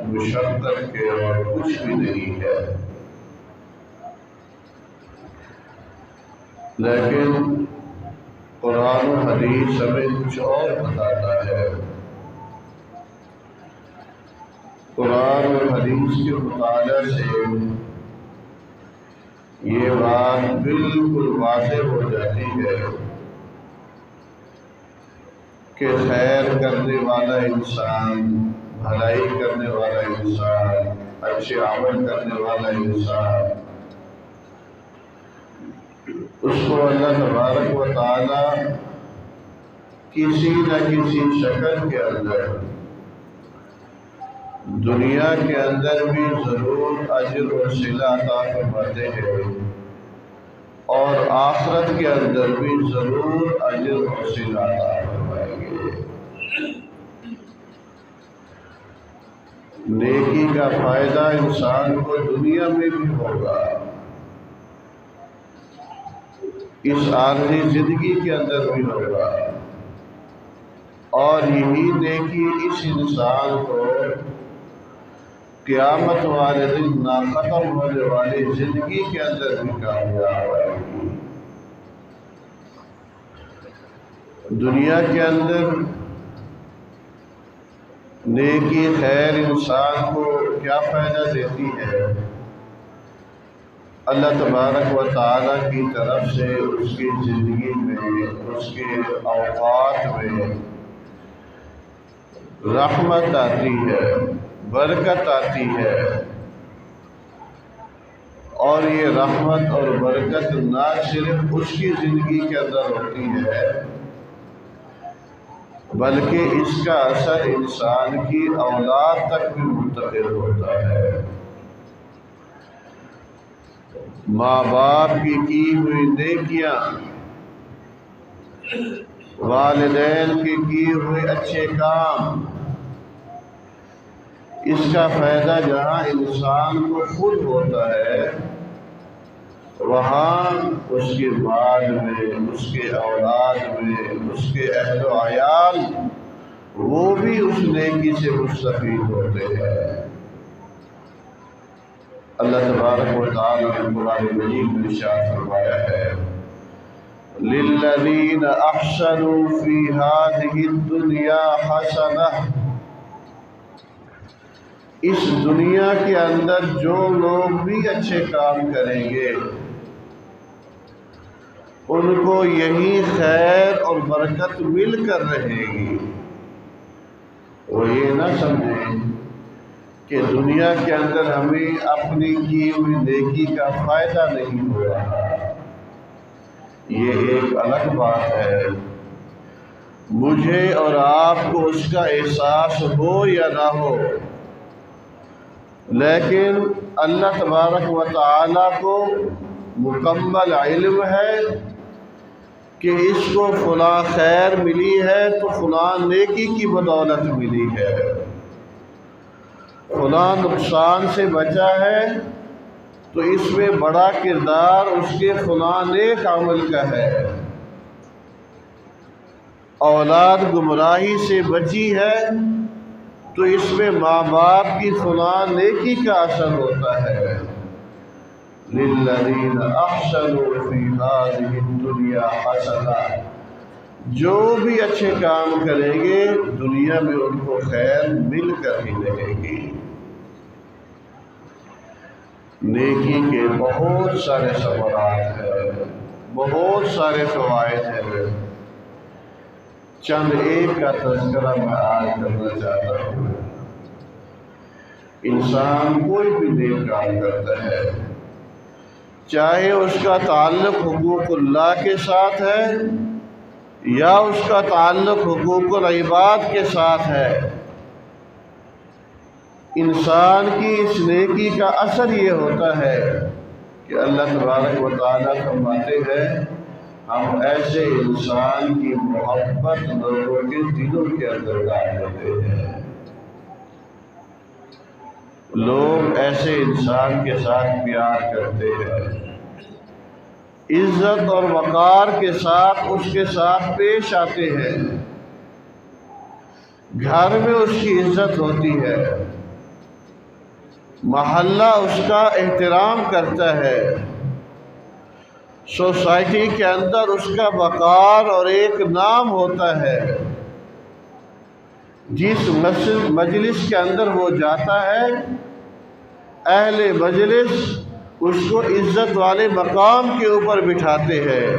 مشقت کے اور کچھ بھی نہیں ہے، لیکن قرآن و حدیث ہمیں کچھ اور بتاتا ہے۔ قرآن و حدیث کے مطالعہ سے یہ بات بالکل واضح ہو جاتی ہے کہ خیر کرنے والا انسان، بھلائی کرنے والا انسان، اچھے عمل کرنے والا انسان، اس کو اللہ تبارک و تعالی کسی نہ کسی شکل کے اندر دنیا کے اندر بھی ضرور اجر و صلہ عطا فرماتے ہیں، اور آخرت کے اندر بھی ضرور اجر و صلہ عطا فرمائیں گے۔ نیکی کا فائدہ انسان کو دنیا میں بھی ہوگا، اس عارضی زندگی کے اندر بھی ہوگا، اور یہی نیکی اس انسان کو قیامت والے دن ناختم ہونے والی زندگی کے اندر بھی کامیاب آئے گی۔ دنیا کے اندر نیکی خیر انسان کو کیا فائدہ دیتی ہے؟ اللہ تبارک و تعالیٰ کی طرف سے اس کی زندگی میں، اس کے اوقات میں رحمت آتی ہے، برکت آتی ہے، اور یہ رحمت اور برکت نہ صرف اس کی زندگی کے اندر ہوتی ہے، بلکہ اس کا اثر انسان کی اولاد تک بھی منتقل ہوتا ہے۔ ماں باپ کی ہوئی نیکیاں، والدین کی ہوئے اچھے کام، اس کا فائدہ جہاں انسان کو خود ہوتا ہے، وہاں اس کے بعد میں، اس کے اولاد میں، اس کے اہل و عیال، وہ بھی اس نیکی سے مستفید ہوتے ہیں۔ اللہ تبارک و تعالی نے قرآن مجید میں ارشاد فرمایا ہے، لِلَّذِينَ أَحْسَنُوا فِي هَذِهِ الدُّنْيَا حَسَنَةٌ، اس دنیا کے اندر جو لوگ بھی اچھے کام کریں گے ان کو یہی خیر اور برکت مل کر رہے گی۔ وہ یہ نہ سمجھیں کہ دنیا کے اندر ہمیں اپنی کی ہوئی نیکی کا فائدہ نہیں ہو رہا، یہ ایک الگ بات ہے۔ مجھے اور آپ کو اس کا احساس ہو یا نہ ہو، لیکن اللہ تبارک و تعالیٰ کو مکمل علم ہے کہ اس کو فلاں خیر ملی ہے تو فلاں نیکی کی بدولت ملی ہے، فلاں نقصان سے بچا ہے تو اس میں بڑا کردار اس کے فلاں نیک عمل کا ہے، اولاد گمراہی سے بچی ہے تو اس میں ماں باپ کی فلاں نیکی کا اثر ہوتا ہے۔ لِلَّذِينَ أَحْسَنُوا فِي هَذِهِ الدُّنْيَا حَسَنَةٌ، جو بھی اچھے کام کریں گے دنیا میں ان کو خیر مل کر ہی رہے گی۔ نیکی کے بہت سارے ثمرات ہیں، بہت سارے فوائد ہیں، چند ایک کا تذکرہ میں آج کرنا چاہتا ہوں۔ انسان کوئی بھی نیک کام کرتا ہے، چاہے اس کا تعلق حقوق اللہ کے ساتھ ہے یا اس کا تعلق حقوق العباد کے ساتھ ہے، انسان کی اس نیکی کا اثر یہ ہوتا ہے کہ اللہ تبارک و تعالیٰ فرماتے ہیں ہم ایسے انسان کی محبت لوگوں کے دلوں کے اندر ڈال دیتے ہیں، لوگ ایسے انسان کے ساتھ پیار کرتے ہیں، عزت اور وقار کے ساتھ اس کے ساتھ پیش آتے ہیں، گھر میں اس کی عزت ہوتی ہے، محلہ اس کا احترام کرتا ہے، سوسائٹی کے اندر اس کا وقار اور ایک نام ہوتا ہے۔ جس مجلس کے اندر وہ جاتا ہے، اہل مجلس اس کو عزت والے مقام کے اوپر بٹھاتے ہیں۔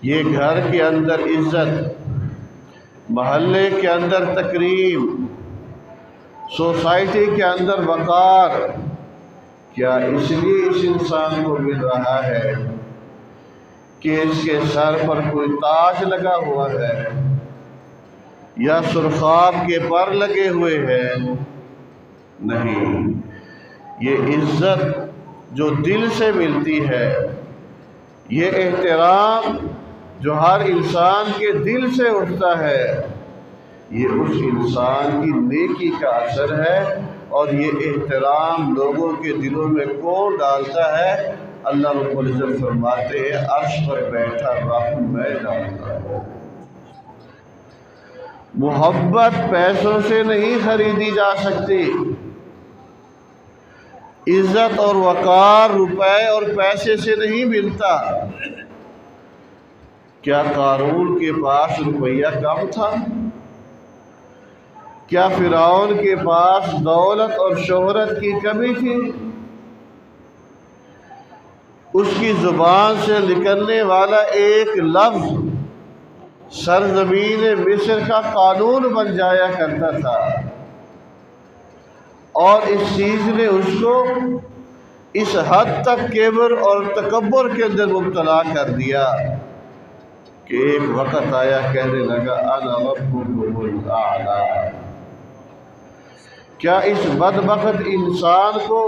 یہ گھر کے اندر عزت، محلے کے اندر تکریم، سوسائٹی کے اندر وقار، کیا اس لیے اس انسان کو مل رہا ہے کہ اس کے سر پر کوئی تاج لگا ہوا ہے یا سرخاب کے پر لگے ہوئے ہیں؟ نہیں، یہ عزت جو دل سے ملتی ہے، یہ احترام جو ہر انسان کے دل سے اٹھتا ہے، یہ اس انسان کی نیکی کا اثر ہے۔ اور یہ احترام لوگوں کے دلوں میں کون ڈالتا ہے؟ اللہ رب العزت فرماتے ہیں عرش پر بیٹھا رب میں ڈالتا ہوں۔ محبت پیسوں سے نہیں خریدی جا سکتی، عزت اور وقار روپے اور پیسے سے نہیں ملتا۔ کیا قارون کے پاس روپیہ کم تھا؟ کیا فرعون کے پاس دولت اور شہرت کی کمی تھی؟ اس کی زبان سے نکلنے والا ایک لفظ سرزمین مصر کا قانون بن جایا کرتا تھا، اور اس چیز نے اس کو اس حد تک کبر اور تکبر کے اندر مبتلا کر دیا کہ ایک وقت آیا کہنے لگا انا ربکم الاعلی۔ کیا اس بدبخت انسان کو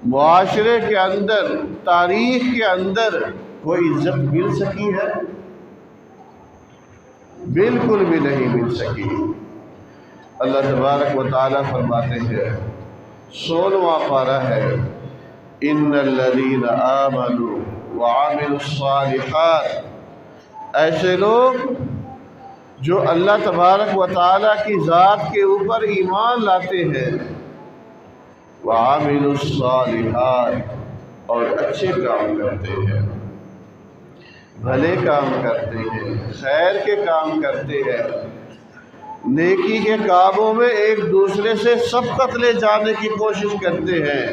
معاشرے کے اندر، تاریخ کے اندر کوئی عزت مل سکی ہے؟ بالکل بھی نہیں مل سکی۔ اللہ تبارک و تعالیٰ فرماتے ہیں، 16واں پارہ ہے، ان الذین آمنوا وعملوا الصالحات، ایسے لوگ جو اللہ تبارک و تعالیٰ کی ذات کے اوپر ایمان لاتے ہیں، وعملوا الصالحات، اور اچھے کام کرتے ہیں، بھلے کام کرتے ہیں، خیر کے کام کرتے ہیں، نیکی کے کاموں میں ایک دوسرے سے سبقت لے جانے کی کوشش کرتے ہیں۔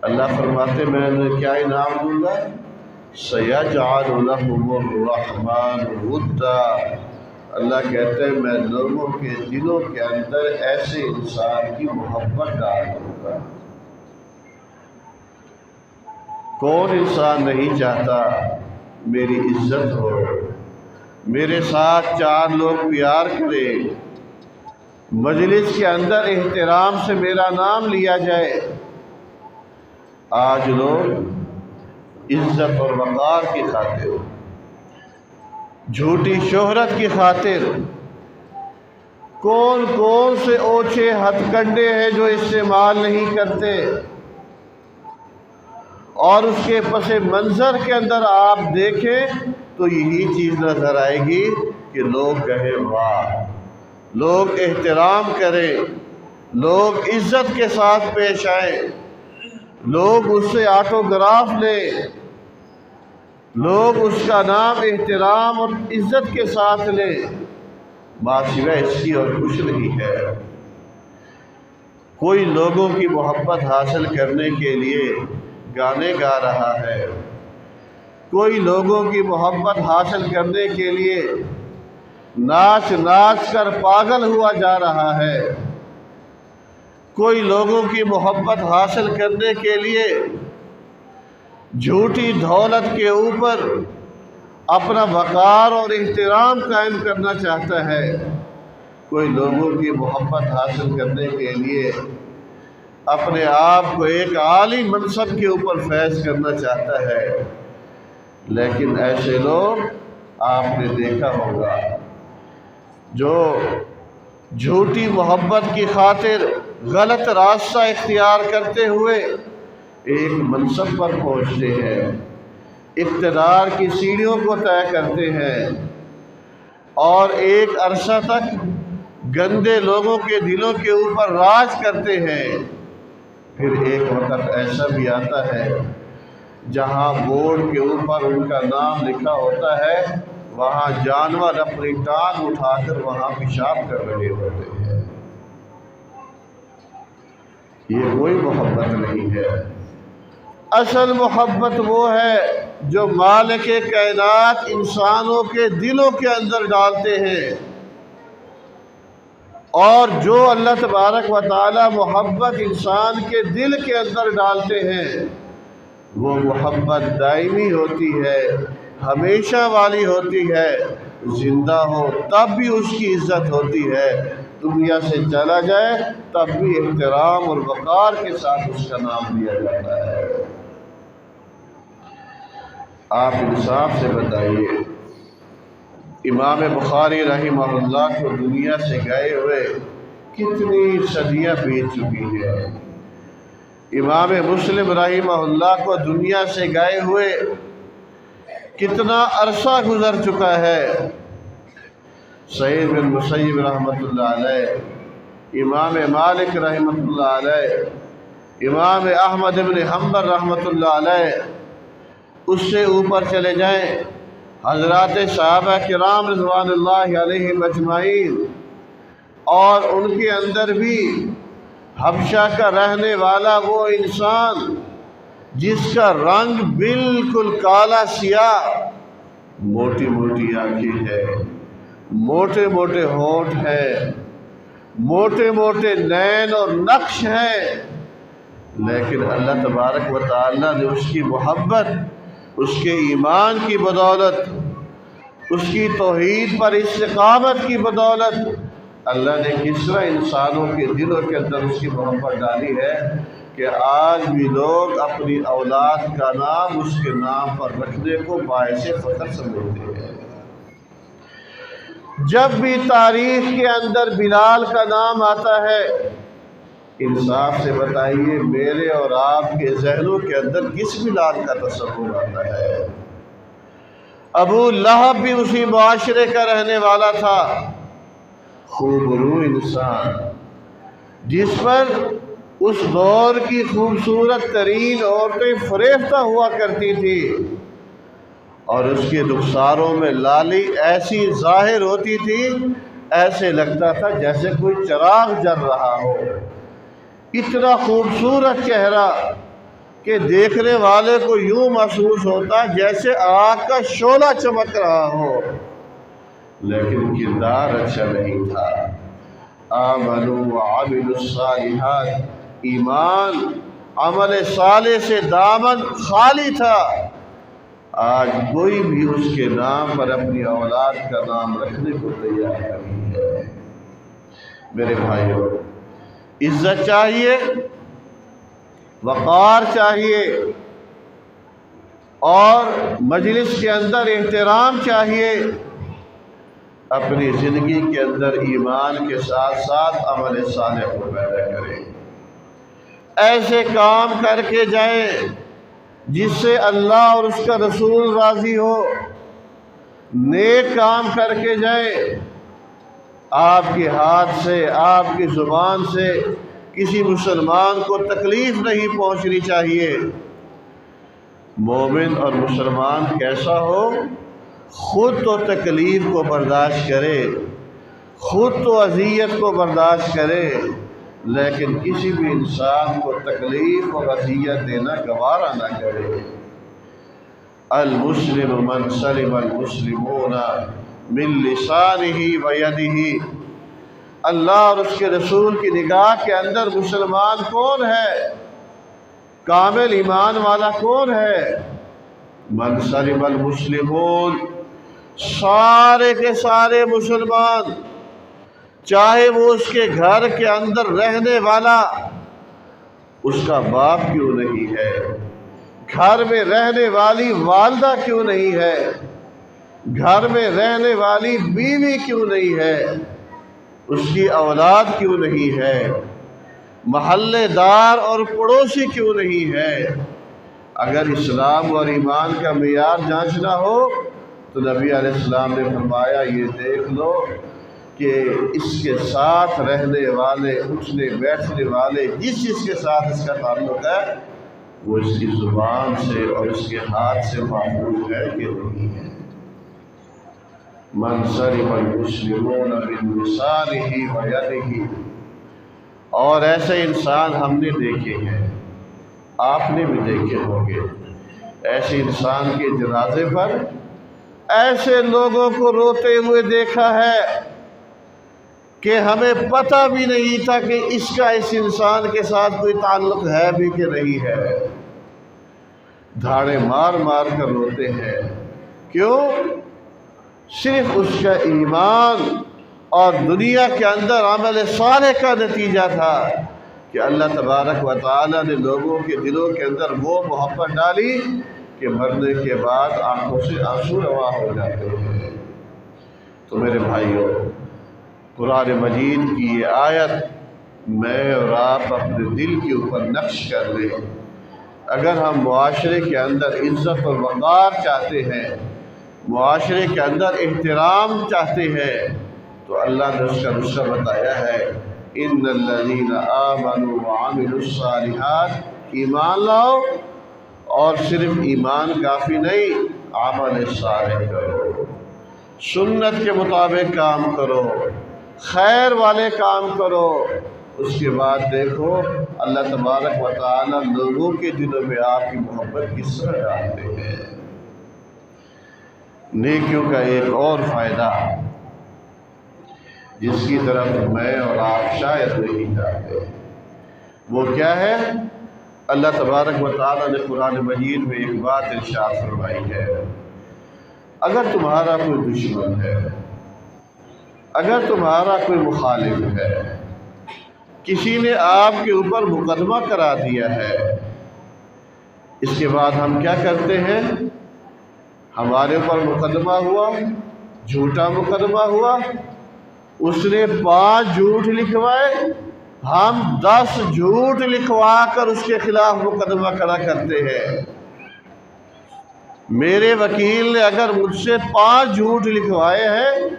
اللہ فرماتے میں انہیں کیا انعام دوں گا؟ سَيَجْعَلُ لَهُمُ الرَّحْمَنُ وُدًّا، اللہ کہتے ہیں میں لوگوں کے دلوں کے اندر ایسے انسان کی محبت ڈال دوں گا۔ کون انسان نہیں چاہتا میری عزت ہو، میرے ساتھ چار لوگ پیار کریں، مجلس کے اندر احترام سے میرا نام لیا جائے؟ آج لوگ عزت اور وقار کی خاطر، جھوٹی شہرت کی خاطر کون کون سے اوچھے ہتھ کنڈے ہیں جو استعمال نہیں کرتے، اور اس کے پس منظر کے اندر آپ دیکھیں تو یہی چیز نظر آئے گی کہ لوگ کہیں واہ، لوگ احترام کریں، لوگ عزت کے ساتھ پیش آئیں، لوگ اس سے آٹوگراف لیں، لوگ اس کا نام احترام اور عزت کے ساتھ لیں، سوائے اس کی اور کچھ نہیں ہے۔ کوئی لوگوں کی محبت حاصل کرنے کے لیے گانے گا رہا ہے، کوئی لوگوں کی محبت حاصل کرنے کے لیے ناچ ناچ کر پاگل ہوا جا رہا ہے، کوئی لوگوں کی محبت حاصل کرنے کے لیے جھوٹی دولت کے اوپر اپنا وقار اور احترام قائم کرنا چاہتا ہے، کوئی لوگوں کی محبت حاصل کرنے کے لیے اپنے آپ کو ایک عالی منصب کے اوپر فیض کرنا چاہتا ہے۔ لیکن ایسے لوگ آپ نے دیکھا ہوگا جو جھوٹی محبت کی خاطر غلط راستہ اختیار کرتے ہوئے ایک منصب پر پہنچتے ہیں، اقتدار کی سیڑھیوں کو طے کرتے ہیں، اور ایک عرصہ تک گندے لوگوں کے دلوں کے اوپر راج کرتے ہیں۔ پھر ایک وقت ایسا بھی آتا ہے جہاں بورڈ کے اوپر ان کا نام لکھا ہوتا ہے، وہاں جانور اپنی ٹانگ اٹھا کر وہاں پیشاب کر رہے ہوتے ہیں۔ یہ کوئی محبت نہیں ہے۔ اصل محبت وہ ہے جو مالک کائنات انسانوں کے دلوں کے اندر ڈالتے ہیں، اور جو اللہ تبارک و تعالی محبت انسان کے دل کے اندر ڈالتے ہیں وہ محبت دائمی ہوتی ہے، ہمیشہ والی ہوتی ہے، زندہ ہو تب بھی اس کی عزت ہوتی ہے، دنیا سے چلا جائے تب بھی احترام اور وقار کے ساتھ اس کا نام لیا جاتا ہے۔ آپ انصاف سے بتائیے، امام بخاری رحمہ اللہ کو دنیا سے گئے ہوئے کتنی صدیاں بیت چکی ہیں؟ امام مسلم رحمہ اللہ کو دنیا سے گئے ہوئے کتنا عرصہ گزر چکا ہے؟ سعید بن مسیب رحمۃ اللہ علیہ، امام مالک رحمۃ اللہ علیہ، امام احمد بن حنبل رحمۃ اللہ علیہ، اس سے اوپر چلے جائیں حضرات صحابہ کرام رضوان اللہ علیہم اجمعین، اور ان کے اندر بھی حبشہ کا رہنے والا وہ انسان جس کا رنگ بالکل کالا سیاہ، موٹی موٹی آنکھیں ہیں، موٹے موٹے ہونٹ ہیں، موٹے موٹے نین اور نقش ہیں، لیکن اللہ تبارک و تعالیٰ نے اس کی محبت، اس کے ایمان کی بدولت، اس کی توحید پر استقامت کی بدولت، اللہ نے کس طرح انسانوں کے دلوں کے اندر اس کی محبت ڈالی ہے کہ آج بھی لوگ اپنی اولاد کا نام اس کے نام پر رکھنے کو باعث فخر سمجھتے ہیں۔ جب بھی تاریخ کے اندر بلال کا نام آتا ہے، انصاف سے بتائیے میرے اور آپ کے ذہنوں کے اندر کس بلال کا تصور آتا ہے؟ ابو لہب بھی اسی معاشرے کا رہنے والا تھا، خوبرو انسان جس پر اس دور کی خوبصورت ترین عورتیں فریفتہ ہوا کرتی تھی، اور اس کے رخساروں میں لالی ایسی ظاہر ہوتی تھی ایسے لگتا تھا جیسے کوئی چراغ جل رہا ہو، اتنا خوبصورت چہرہ کہ دیکھنے والے کو یوں محسوس ہوتا جیسے آگ کا شعلہ چمک رہا ہو، لیکن کردار اچھا نہیں تھا۔ آمنوا وعملوا الصالحات، ایمان عمل صالح سے دامن خالی تھا۔ آج کوئی بھی اس کے نام پر اپنی اولاد کا نام رکھنے کو تیار نہیں ہے۔ میرے بھائیوں، عزت چاہیے، وقار چاہیے، اور مجلس کے اندر احترام چاہیے۔ اپنی زندگی کے اندر ایمان کے ساتھ ساتھ عمل صالح کو پیدا کریں، ایسے کام کر کے جائیں جس سے اللہ اور اس کا رسول راضی ہو، نیک کام کر کے جائیں، آپ کے ہاتھ سے، آپ کی زبان سے کسی مسلمان کو تکلیف نہیں پہنچنی چاہیے۔ مومن اور مسلمان کیسا ہو؟ خود تو تکلیف کو برداشت کرے، خود تو اذیت کو برداشت کرے، لیکن کسی بھی انسان کو تکلیف اور اذیت دینا گوارا نہ کرے۔ المسلم من سلم المسلمون من لسانہ و یدہ، اللہ اور اس کے رسول کی نگاہ کے اندر مسلمان کون ہے؟ کامل ایمان والا کون ہے؟ من سلم المسلمون، سارے کے سارے مسلمان، چاہے وہ اس کے گھر کے اندر رہنے والا اس کا باپ کیوں نہیں ہے، گھر میں رہنے والی والدہ کیوں نہیں ہے، گھر میں رہنے والی بیوی کیوں نہیں ہے، اس کی اولاد کیوں نہیں ہے، محلے دار اور پڑوسی کیوں نہیں ہے۔ اگر اسلام اور ایمان کا معیار جانچنا ہو تو نبی علیہ السلام نے فرمایا یہ دیکھ لو کہ کہ اس کے ساتھ رہنے والے، اٹھنے بیٹھنے والے، جس چیز کے ساتھ اس کا تعلق ہے وہ اس کی زبان سے اور اس کے ہاتھ سے محفوظ ہے کہ نہیں ہے۔ من سلم المسلمون من لسانه ویدہ، اور ایسے انسان ہم نے دیکھے ہیں، آپ نے بھی دیکھے ہوں گے، ایسے انسان کے جنازے پر ایسے لوگوں کو روتے ہوئے دیکھا ہے کہ ہمیں پتہ بھی نہیں تھا کہ اس کا اس انسان کے ساتھ کوئی تعلق ہے بھی کہ نہیں ہے۔ دھاڑے مار مار کر روتے ہیں، کیوں؟ صرف اس کا ایمان اور دنیا کے اندر عمل صالح کا نتیجہ تھا کہ اللہ تبارک و تعالیٰ نے لوگوں کے دلوں کے اندر وہ محبت ڈالی کہ مرنے کے بعد آنکھوں سے آنسو رواں ہو جاتے ہیں۔ تو میرے بھائیوں، قرآن مجید کی یہ آیت میں اور آپ اپنے دل کے اوپر نقش کر لیں۔ اگر ہم معاشرے کے اندر عزت اور وقار چاہتے ہیں، معاشرے کے اندر احترام چاہتے ہیں، تو اللہ نے اس کا نسخہ بتایا ہے، ان الذین آمنوا وعملوا الصالحات، ایمان لاؤ، اور صرف ایمان کافی نہیں، عمل صالح کرو، سنت کے مطابق کام کرو، خیر والے کام کرو۔ اس کے بعد دیکھو اللہ تبارک و تعالیٰ لوگوں کے دلوں میں آپ کی محبت کس طرح ڈالتے ہیں۔ نیکیوں کا ایک اور فائدہ جس کی طرف میں اور آپ شاید نہیں جاتے، وہ کیا ہے؟ اللہ تبارک و تعالیٰ نے قرآن مجید میں ایک بات ارشاد فرمائی ہے، اگر تمہارا کوئی دشمن ہے، اگر تمہارا کوئی مخالف ہے، کسی نے آپ کے اوپر مقدمہ کرا دیا ہے، اس کے بعد ہم کیا کرتے ہیں؟ ہمارے اوپر مقدمہ ہوا، جھوٹا مقدمہ ہوا، اس نے 5 جھوٹ لکھوائے، ہم 10 جھوٹ لکھوا کر اس کے خلاف مقدمہ کھڑا کرتے ہیں۔ میرے وکیل نے اگر مجھ سے 5 جھوٹ لکھوائے ہیں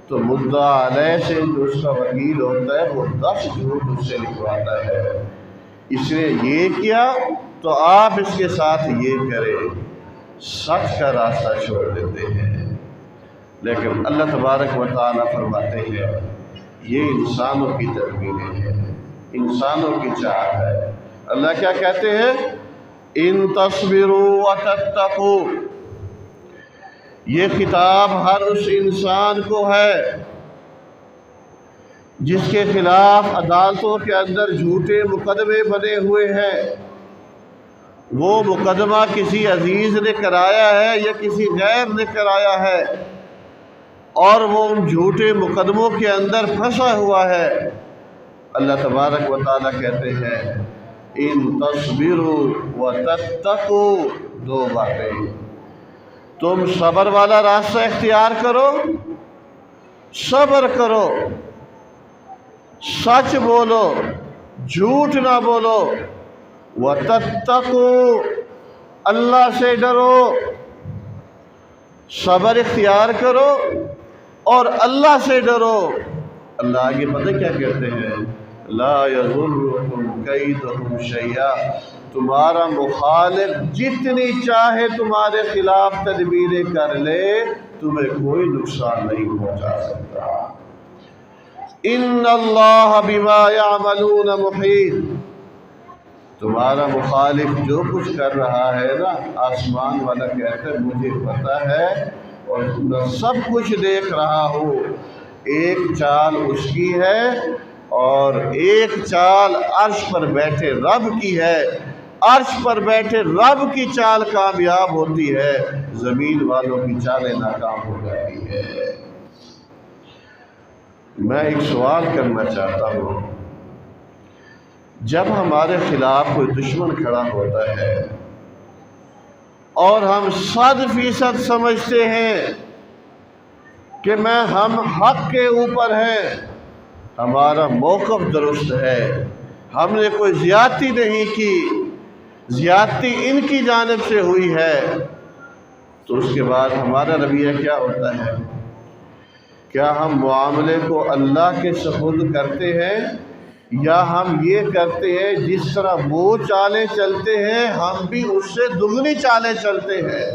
تو مدعا علیہ سے جو اس کا وکیل ہوتا ہے وہ 10 جھوٹ اس سے لکھواتا ہے۔ اس نے یہ کیا تو آپ اس کے ساتھ یہ کریں، سچ کا راستہ چھوڑ دیتے ہیں۔ لیکن اللہ تبارک و تعالیٰ فرماتے ہیں یہ انسانوں کی تدبیریں ہیں، انسانوں کی چاہت ہے۔ اللہ کیا کہتے ہیں؟ ان تصبروا وتتقوا، یہ خطاب ہر اس انسان کو ہے جس کے خلاف عدالتوں کے اندر جھوٹے مقدمے بنے ہوئے ہیں۔ وہ مقدمہ کسی عزیز نے کرایا ہے یا کسی غیر نے کرایا ہے، اور وہ ان جھوٹے مقدموں کے اندر پھنسا ہوا ہے۔ اللہ تبارک و تعالیٰ کہتے ہیں ان تصبروا وتتقوا، 2 باتیں، تم صبر والا راستہ اختیار کرو، صبر کرو، سچ بولو، جھوٹ نہ بولو، وتتقوا، اللہ سے ڈرو، صبر اختیار کرو اور اللہ سے ڈرو۔ اللہ آگے پتہ کیا کہتے ہیں؟ لا یضرکم کیدہم شیئا، تمہارا مخالف جتنی چاہے تمہارے خلاف تدبیریں کر لے، تمہیں کوئی نقصان نہیں پہنچا سکتا۔ ان اللہ بما یعملون محیط، تمہارا مخالف جو کچھ کر رہا ہے نا، آسمان والا کہتا ہے مجھے پتہ ہے اور میں سب کچھ دیکھ رہا ہوں۔ ایک چال اس کی ہے اور ایک چال عرش پر بیٹھے رب کی ہے۔ عرش پر بیٹھے رب کی چال کامیاب ہوتی ہے، زمین والوں کی چالیں ناکام ہو جاتی ہے۔ میں ایک سوال کرنا چاہتا ہوں، جب ہمارے خلاف کوئی دشمن کھڑا ہوتا ہے اور ہم 100% سمجھتے ہیں کہ ہم حق کے اوپر ہیں، ہمارا موقف درست ہے، ہم نے کوئی زیادتی نہیں کی، زیادتی ان کی جانب سے ہوئی ہے، تو اس کے بعد ہمارا رویہ کیا ہوتا ہے؟ کیا ہم معاملے کو اللہ کے سپرد کرتے ہیں یا ہم یہ کرتے ہیں جس طرح وہ چالیں چلتے ہیں ہم بھی اس سے دگنی چالیں چلتے ہیں؟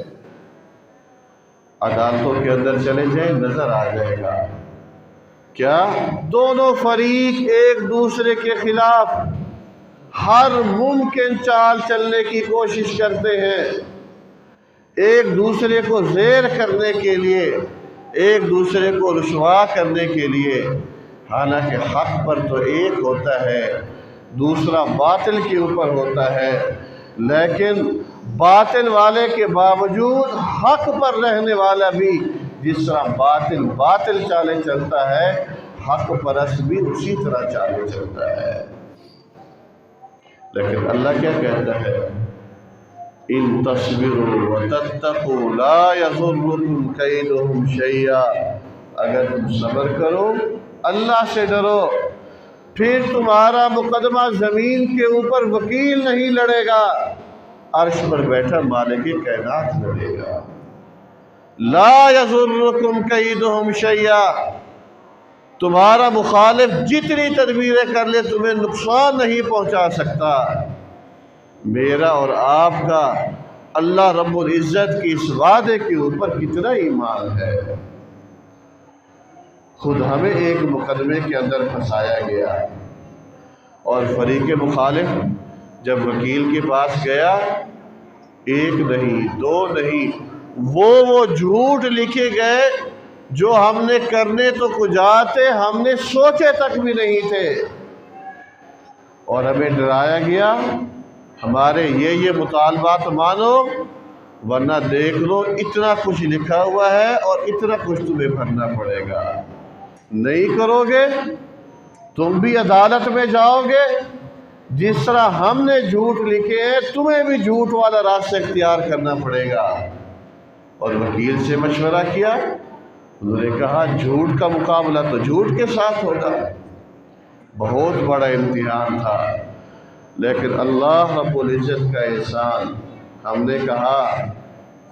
عدالتوں کے اندر چلے جائیں نظر آ جائے گا کیا دونوں فریق ایک دوسرے کے خلاف ہر ممکن چال چلنے کی کوشش کرتے ہیں، ایک دوسرے کو زیر کرنے کے لیے، ایک دوسرے کو رسوا کرنے کے لیے۔ حالانکہ حق پر تو ایک ہوتا ہے، دوسرا باطل کے اوپر ہوتا ہے، لیکن باطل والے کے باوجود حق پر رہنے والا بھی جس طرح باطل چالیں چلتا ہے، حق پرست بھی اسی طرح چالیں چلتا ہے۔ لیکن اللہ کیا کہتا ہے؟ ان تصبروا وتتقوا لا يضركم كيدهم شيئا، اگر تم صبر کرو، اللہ سے ڈرو، پھر تمہارا مقدمہ زمین کے اوپر وکیل نہیں لڑے گا، عرش پر بیٹھا مالک کائنات لڑے گا۔ لا یضرکم کیدہم شیئا، تمہارا مخالف جتنی تدبیریں کر لے تمہیں نقصان نہیں پہنچا سکتا۔ میرا اور آپ کا اللہ رب العزت کی اس وعدے کے اوپر کتنا ایمان ہے۔ خود ہمیں ایک مقدمے کے اندر پھنسایا گیا اور فریق مخالف جب وکیل کے پاس گیا، ایک نہیں دو نہیں، وہ جھوٹ لکھے گئے جو ہم نے کرنے تو کچھ آتے، ہم نے سوچے تک بھی نہیں تھے، اور ہمیں ڈرایا گیا ہمارے یہ مطالبات مانو ورنہ دیکھ لو اتنا کچھ لکھا ہوا ہے اور اتنا کچھ تمہیں بھرنا پڑے گا، نہیں کرو گے تم بھی عدالت میں جاؤ گے، جس طرح ہم نے جھوٹ لکھے ہیں تمہیں بھی جھوٹ والا راستہ اختیار کرنا پڑے گا۔ اور وکیل سے مشورہ کیا، انہوں نے کہا جھوٹ کا مقابلہ تو جھوٹ کے ساتھ ہوگا۔ بہت بڑا امتحان تھا، لیکن اللہ رب العزت کا احسان، ہم نے کہا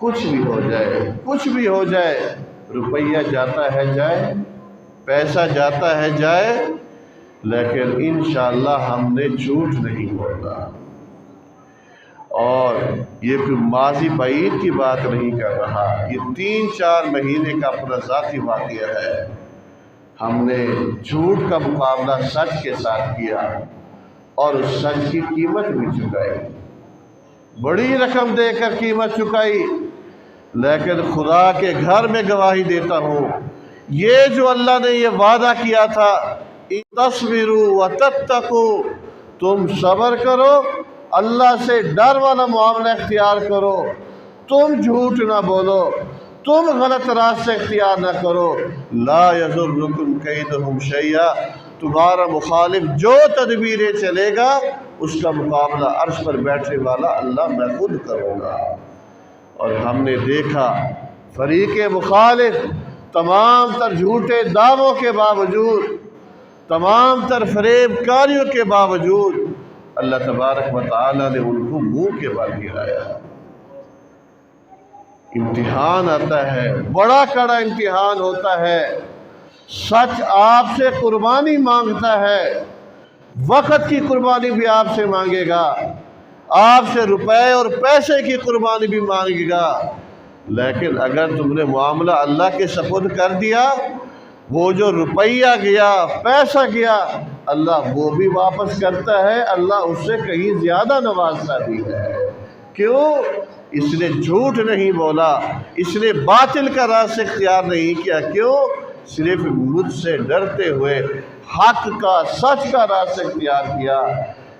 کچھ بھی ہو جائے، کچھ بھی ہو جائے، روپیہ جاتا ہے جائے، پیسہ جاتا ہے جائے، لیکن انشاءاللہ ہم نے جھوٹ نہیں بولنا۔ اور یہ کوئی ماضی بعید کی بات نہیں کر رہا، یہ 3-4 مہینے کا اپنا ذاتی واقعہ ہے۔ ہم نے جھوٹ کا مقابلہ سچ کے ساتھ کیا اور اس سچ کی قیمت بھی چکائی، بڑی رقم دے کر قیمت چکائی، لیکن خدا کے گھر میں گواہی دیتا ہوں، یہ جو اللہ نے یہ وعدہ کیا تھا تصبروا وتتقوا، تم صبر کرو، اللہ سے ڈر والا معاملہ اختیار کرو، تم جھوٹ نہ بولو، تم غلط راستے اختیار نہ کرو، لا یضرکم کیدہم شیئا، تمہارا مخالف جو تدبیریں چلے گا اس کا مقابلہ عرش پر بیٹھنے والا اللہ میں خود کروں گا۔ اور ہم نے دیکھا فریق مخالف تمام تر جھوٹے دعووں کے باوجود، تمام تر فریب کاریوں کے باوجود، اللہ تبارک و تعالی نے ان کو منہ کے بل گرایا۔ امتحان آتا ہے، بڑا کڑا امتحان ہوتا ہے، سچ آپ سے قربانی مانگتا ہے، وقت کی قربانی بھی آپ سے مانگے گا، آپ سے روپے اور پیسے کی قربانی بھی مانگے گا، لیکن اگر تم نے معاملہ اللہ کے سپرد کر دیا، وہ جو روپیہ گیا، پیسہ گیا، اللہ وہ بھی واپس کرتا ہے، اللہ اس سے کہیں زیادہ نوازتا بھی ہے۔ کیوں؟ اس نے جھوٹ نہیں بولا، اس نے باطل کا راستہ اختیار نہیں کیا، کیوں؟ صرف مجھ سے ڈرتے ہوئے حق کا، سچ کا راستہ اختیار کیا۔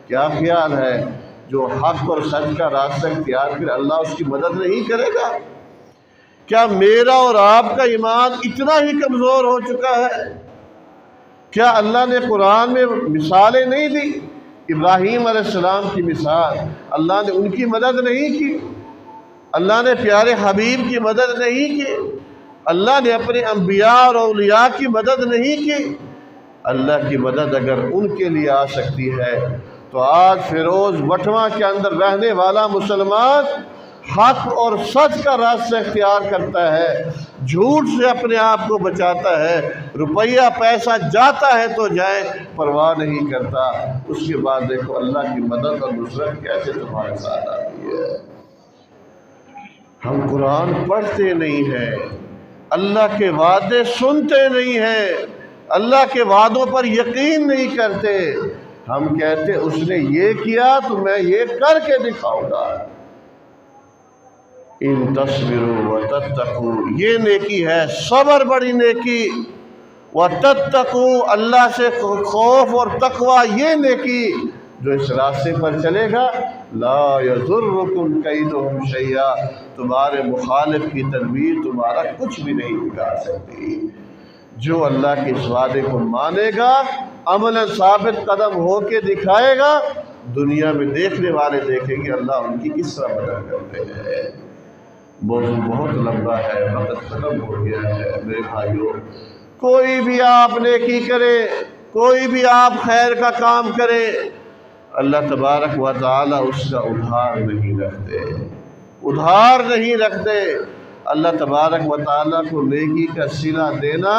کیا خیال ہے جو حق اور سچ کا راستہ اختیار کرے اللہ اس کی مدد نہیں کرے گا؟ کیا میرا اور آپ کا ایمان اتنا ہی کمزور ہو چکا ہے؟ کیا اللہ نے قرآن میں مثالیں نہیں دی؟ ابراہیم علیہ السلام کی مثال، اللہ نے ان کی مدد نہیں کی؟ اللہ نے پیارے حبیب کی مدد نہیں کی؟ اللہ نے اپنے انبیاء اور اولیاء کی مدد نہیں کی؟ اللہ کی مدد اگر ان کے لیے آ سکتی ہے تو آج فیروز وٹواں کے اندر رہنے والا مسلمان حق اور سچ کا راستہ اختیار کرتا ہے، جھوٹ سے اپنے آپ کو بچاتا ہے، روپیہ پیسہ جاتا ہے تو جائے، پرواہ نہیں کرتا، اس کے بعد دیکھو اللہ کی مدد اور نصرت کیسے تمہارے ساتھ آتی ہے۔ ہم قرآن پڑھتے نہیں ہیں، اللہ کے وعدے سنتے نہیں ہیں، اللہ کے وعدوں پر یقین نہیں کرتے، ہم کہتے اس نے یہ کیا تو میں یہ کر کے دکھاؤں گا۔ ان تصبروا وتتقوا، یہ نیکی ہے، صبر بڑی نیکی، وتتقوا، اللہ سے خوف اور تقوی یہ نیکی، جو اس راستے پر چلے گا لا یضرکم کیدہم شیئا، تمہارے مخالف کی تدبیر تمہارا کچھ بھی نہیں بگاڑ سکتی۔ جو اللہ کے اس وعدے کو مانے گا، عمل ثابت قدم ہو کے دکھائے گا، دنیا میں دیکھنے والے دیکھیں گے اللہ ان کی کس طرح مدد کرتے ہیں۔ موضوع بہت لمبا ہے، وقت ختم ہو گیا ہے میرے بھائیوں۔ کوئی بھی آپ نیکی کرے، کوئی بھی آپ خیر کا کام کرے، اللہ تبارک و تعالی اس کا ادھار نہیں رکھتے، ادھار نہیں رکھتے۔ اللہ تبارک و تعالیٰ کو نیکی کا صلہ دینا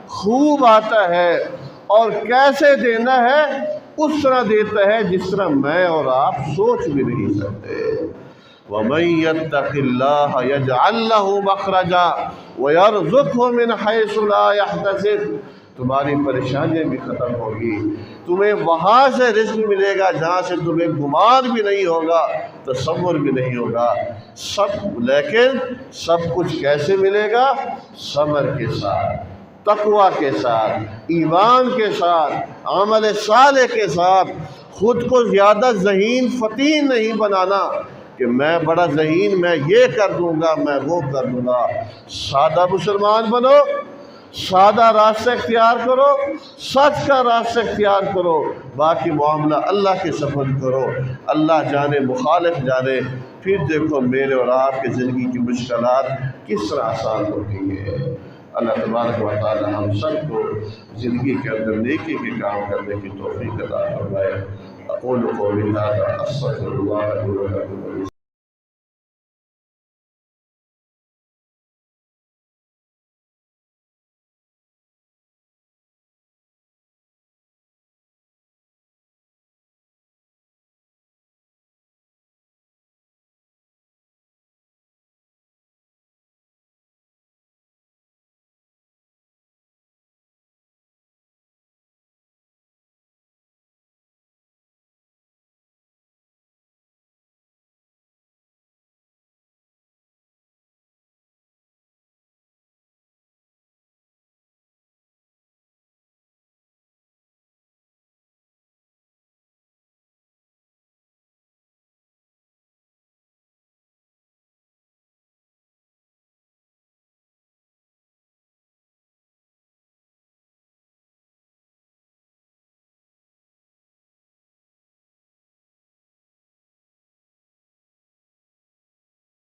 خوب آتا ہے، اور کیسے دینا ہے اس طرح دیتا ہے جس طرح میں اور آپ سوچ بھی نہیں سکتے۔ وَمَن يَتَّقِ اللَّهَ يَجْعَل لَّهُ مَخْرَجًا وَيَرْزُقْهُ مِنْ حَيْثُ لَا يَحْتَسِبُ، تمہاری پریشانیاں بھی ختم ہوگی، تمہیں وہاں سے رزق ملے گا جہاں سے تمہیں گمان بھی نہیں ہوگا، تصور بھی نہیں ہوگا، لیکن سب کچھ کیسے ملے گا؟ صبر کے ساتھ، تقوی کے ساتھ، ایمان کے ساتھ، عمل صالح کے ساتھ۔ خود کو زیادہ ذہین فتین نہیں بنانا کہ میں بڑا ذہین، میں یہ کر دوں گا، میں وہ کر دوں گا۔ سادہ مسلمان بنو، سادہ راستہ اختیار کرو، سچ کا راستہ اختیار کرو، باقی معاملہ اللہ کے سپرد کرو، اللہ جانے مخالف جانے، پھر دیکھو میرے اور آپ کی زندگی کی مشکلات کس طرح آسان ہوتی ہے۔ اللہ تبارک و تعالی ہم سب کو زندگی کے اندر نیکی کے کام کرنے کی توفیق عطا فرمائے۔ اقول قولی ھذا استغفر اللہ لي ولکم۔